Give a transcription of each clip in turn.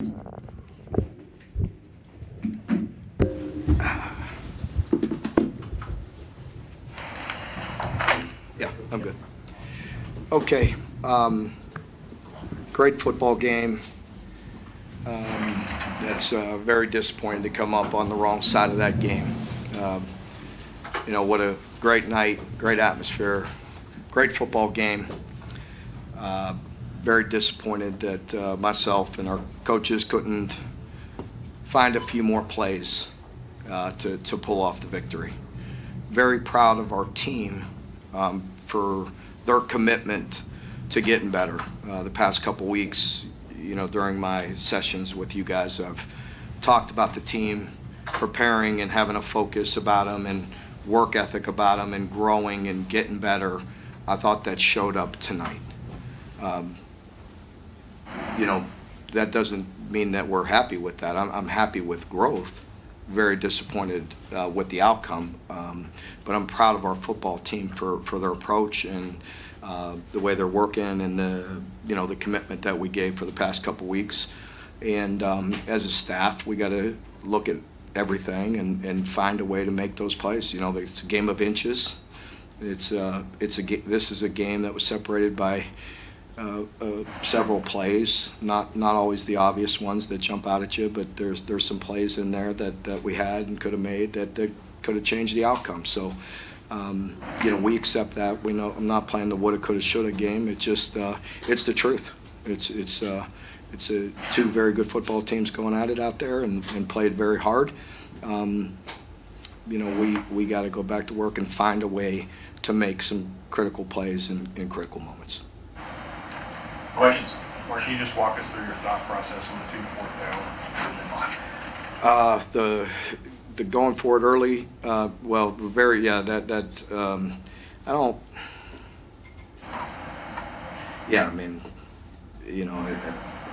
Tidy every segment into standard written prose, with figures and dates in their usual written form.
Yeah, I'm good. Okay. Great football game. It's very disappointing to come up on the wrong side of that game. What a great night, great atmosphere, great football game. Very disappointed that myself and our coaches couldn't find a few more plays to pull off the victory. Very proud of our team for their commitment to getting better. The past couple weeks, during my sessions with you guys, I've talked about the team preparing and having a focus about them and work ethic about them and growing and getting better. I thought that showed up tonight. That doesn't mean that we're happy with that. I'm happy with growth. Very disappointed with the outcome, but I'm proud of our football team for their approach and the way they're working and the commitment that we gave for the past couple weeks. And as a staff, we got to look at everything and find a way to make those plays. It's a game of inches. This is a game that was separated by several plays, not always the obvious ones that jump out at you, but there's some plays in there that we had and could have made that could have changed the outcome. So, we accept that. We know I'm not playing the woulda, coulda, shoulda game. It's just it's the truth. It's two very good football teams going at it out there and played very hard. We got to go back to work and find a way to make some critical plays in critical moments. Questions? Or can you just walk us through your thought process on the 2 4th down? The going for it early, I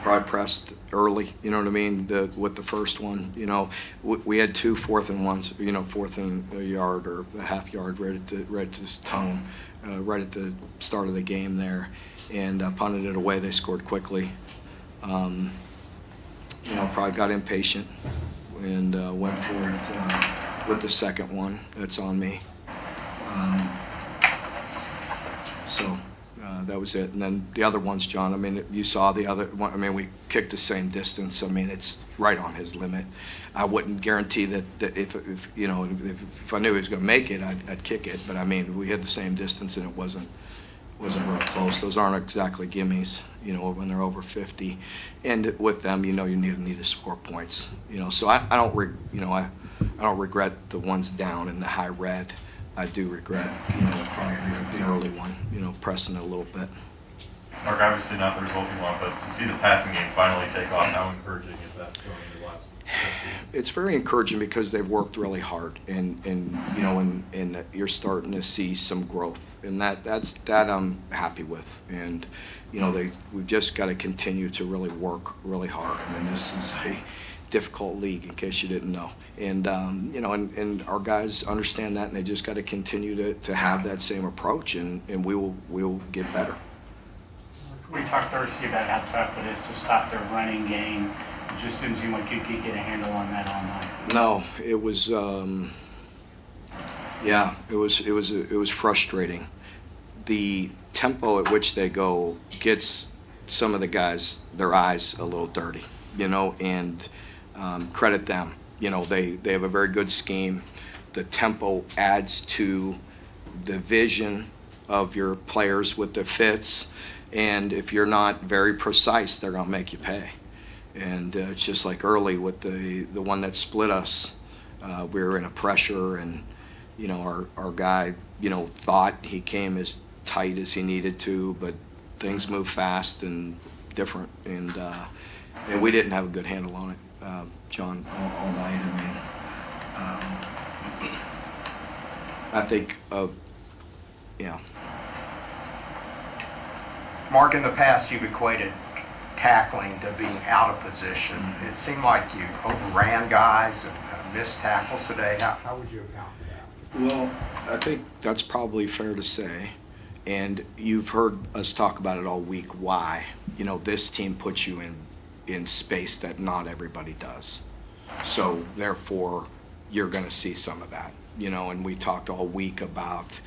probably pressed early, you know what I mean, with the first one. We had 2 4th and 1s, 4th and a yard or a half yard right at his tongue, right at the start of the game there, and punted it away. They scored quickly. Probably got impatient and went for it with the second one. That's on me. That was it. And then the other ones, John, you saw the other one. We kicked the same distance. It's right on his limit. I wouldn't guarantee that if I knew he was going to make it, I'd kick it. But we had the same distance and it wasn't real close. Those aren't exactly gimmies, when they're over 50. And with them, you need to score points. So I don't regret the ones down in the high red. I do regret, probably the early one, pressing it a little bit. Mark, obviously not the result you want, but to see the passing game finally take off, how encouraging is that going into the last? It's very encouraging because they've worked really hard, and you're starting to see some growth, and that I'm happy with. And we've just got to continue to really work really hard. This is a difficult league, in case you didn't know, and and our guys understand that, and they just got to continue to have that same approach, and we'll get better. We talked Thursday about how tough it is to stop their running game. It just didn't seem like you could get a handle on that all night. No, it was it was frustrating. The tempo at which they go gets some of the guys their eyes a little dirty, and credit them. They have a very good scheme. The tempo adds to the vision of your players with the fits, and if you're not very precise, they're going to make you pay. And it's just like early with the one that split us. We were in a pressure, and our guy thought he came as tight as he needed to, but things move fast and different, and we didn't have a good handle on it, John, all night. I think Mark, in the past you've equated tackling to being out of position. It seemed like you overran guys and missed tackles today. How would you account for that? Well, I think that's probably fair to say, and you've heard us talk about it all week, why this team puts you in in space that not everybody does. So therefore, you're going to see some of that, and we talked all week about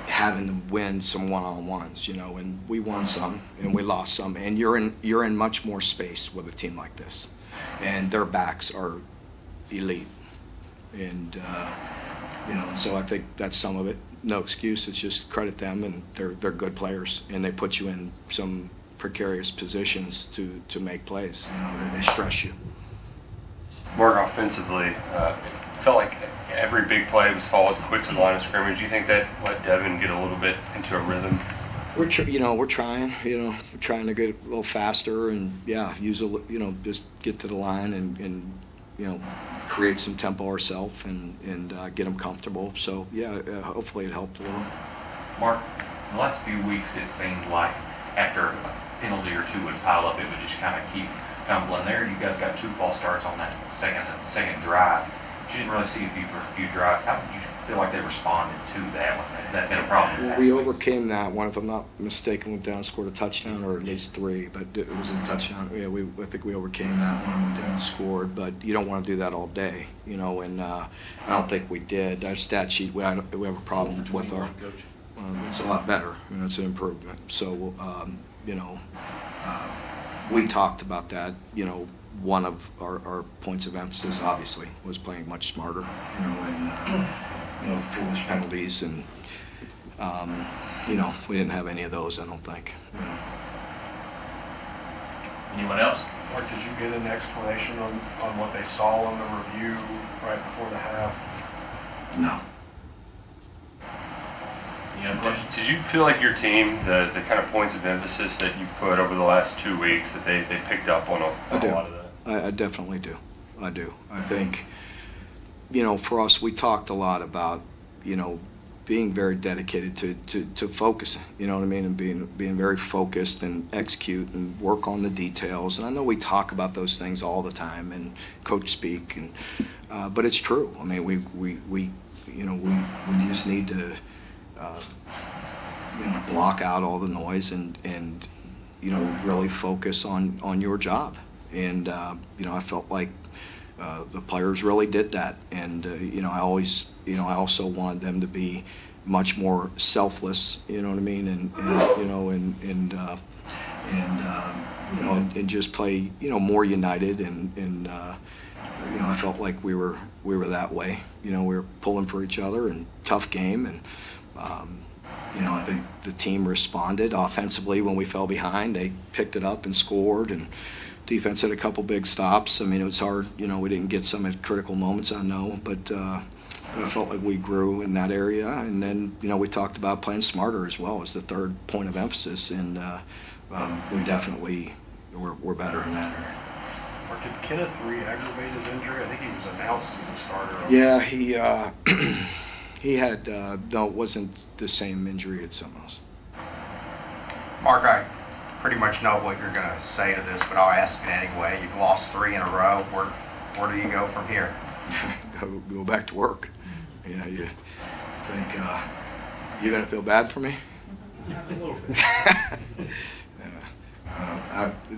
having to win some one-on-ones, and we won some and we lost some, and you're in much more space with a team like this, and their backs are elite, and so I think that's some of it. No excuse, it's just credit them, and they're good players, and they put you in some precarious positions to make plays. They stress you. Mark, offensively, it felt like every big play was followed quick to the line of scrimmage. Do you think that let Devin get a little bit into a rhythm? We're trying, we're trying to get a little faster and just get to the line and create some tempo ourselves and get them comfortable. So hopefully it helped a little. Mark, in the last few weeks, it seemed like after a penalty or two would pile up, it would just kind of keep tumbling there. You guys got 2 false starts on that second drive. You didn't really see you for a few drives. How did you feel like they responded to that one? That been a problem? We overcame that one. If I'm not mistaken, went down and scored a touchdown, or at least 3, but it was a touchdown. Yeah, I think we overcame that one, went down and scored. But you don't want to do that all day, and I don't think we did. Our stat sheet, we have a problem with our. It's a lot better. It's an improvement. So we talked about that. One of our points of emphasis, obviously, was playing much smarter. And foolish penalties, and we didn't have any of those, I don't think. Anyone else? Mark, did you get an explanation on what they saw on the review right before the half? No. Did you feel like your team, the kind of points of emphasis that you put over the last 2 weeks, that they picked up on a lot of that? I definitely do. I do. I think, for us, we talked a lot about, being very dedicated to focusing, and being very focused and execute and work on the details. And I know we talk about those things all the time and coach speak, but it's true. I mean, we just need to, block out all the noise and really focus on your job. And I felt like the players really did that, and I also wanted them to be much more selfless, and just play more united, and I felt like we were that way. We were pulling for each other, and tough game, and I think the team responded offensively when we fell behind. They picked it up and scored, and defense had a couple big stops. I mean, it was hard. We didn't get some at critical moments, I know, but I felt like we grew in that area. And then, we talked about playing smarter as well as the third point of emphasis, and we definitely we're better in that area. Or did Kenneth re-aggravate his injury? I think he was announced as a starter. Yeah, he had, no, it wasn't the same injury as someone else. Mark, I pretty much know what you're going to say to this, but I'll ask it anyway. You've lost 3 in a row. Where do you go from here? Go back to work. You think you're going to feel bad for me? A little bit.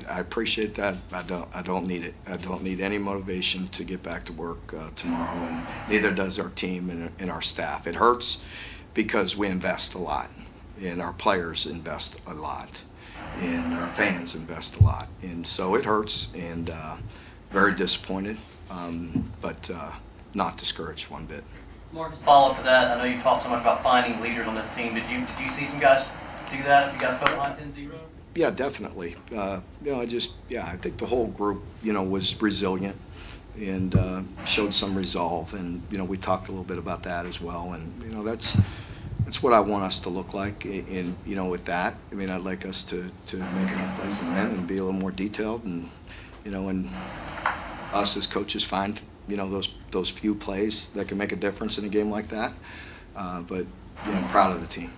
I appreciate that. I don't need it. I don't need any motivation to get back to work tomorrow, and neither does our team and our staff. It hurts because we invest a lot, and our players invest a lot, and our fans invest a lot, and so it hurts, and very disappointed, but not discouraged one bit. Mark, follow up to that. I know you talked so much about finding leaders on this team. Did you see some guys do that? Have you guys put line 10-0? Yeah, definitely. I think the whole group, was resilient and showed some resolve, and we talked a little bit about that as well, and that's what I want us to look like. In with that, I mean, I'd like us to make enough plays to win and be a little more detailed, and and us as coaches find those few plays that can make a difference in a game like that. But I'm proud of the team.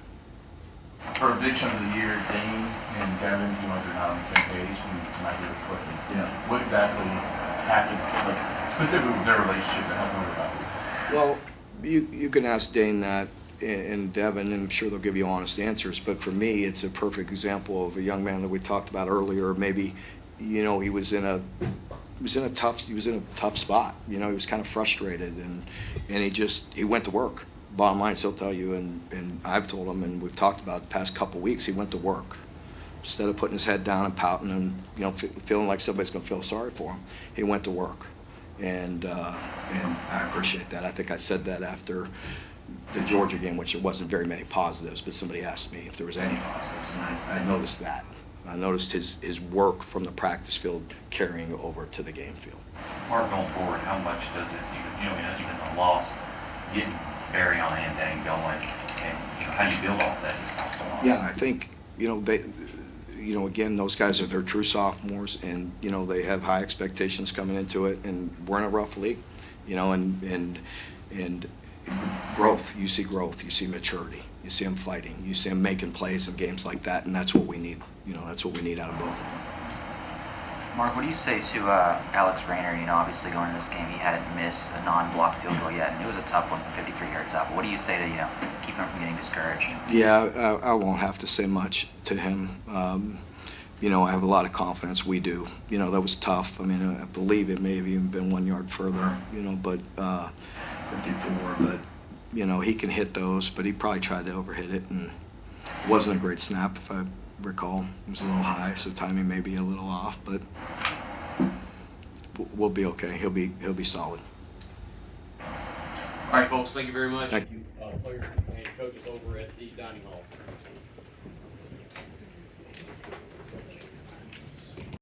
For a big chunk of the year, Dane and Devin seem like they're not on the same page and might be clicking. Yeah. What exactly happened, specifically with their relationship that helped them about? Well, you can ask Dane that and Devin, and I'm sure they'll give you honest answers. But for me, it's a perfect example of a young man that we talked about earlier. Maybe, you know, he was in a tough spot. You know, he was kind of frustrated, and he went to work. Bottom line, he'll tell you, and I've told him, and we've talked about it the past couple weeks, he went to work. Instead of putting his head down and pouting and, you know, feeling like somebody's going to feel sorry for him, he went to work. And I appreciate that. I think I said that after the Georgia game, which there wasn't very many positives, but somebody asked me if there was any positives, and I noticed that. I noticed his work from the practice field carrying over to the game field. Mark, going forward, how much does it, even the loss, getting Barry on hand and going, and how do you build off that just off the loss? Yeah, I think, again, those guys are their true sophomores, and, they have high expectations coming into it, and we're in a rough league, and growth, you see maturity, you see them fighting, you see them making plays in games like that, and that's what we need, that's what we need out of both of them. Mark, what do you say to Alex Rayner? Obviously going into this game, he hadn't missed a non-blocked field goal yet, and it was a tough one, 53 yards out. But what do you say to, keep him from getting discouraged? Yeah, I won't have to say much to him. I have a lot of confidence. We do. That was tough. I mean, I believe it may have even been 1 yard further, but 54. But, he can hit those, but he probably tried to overhit it, and it wasn't a great snap, if I recall. It was a little high, so timing may be a little off, but we'll be okay. He'll be solid. All right, folks, thank you very much. Thank Players and coaches over at the dining hall.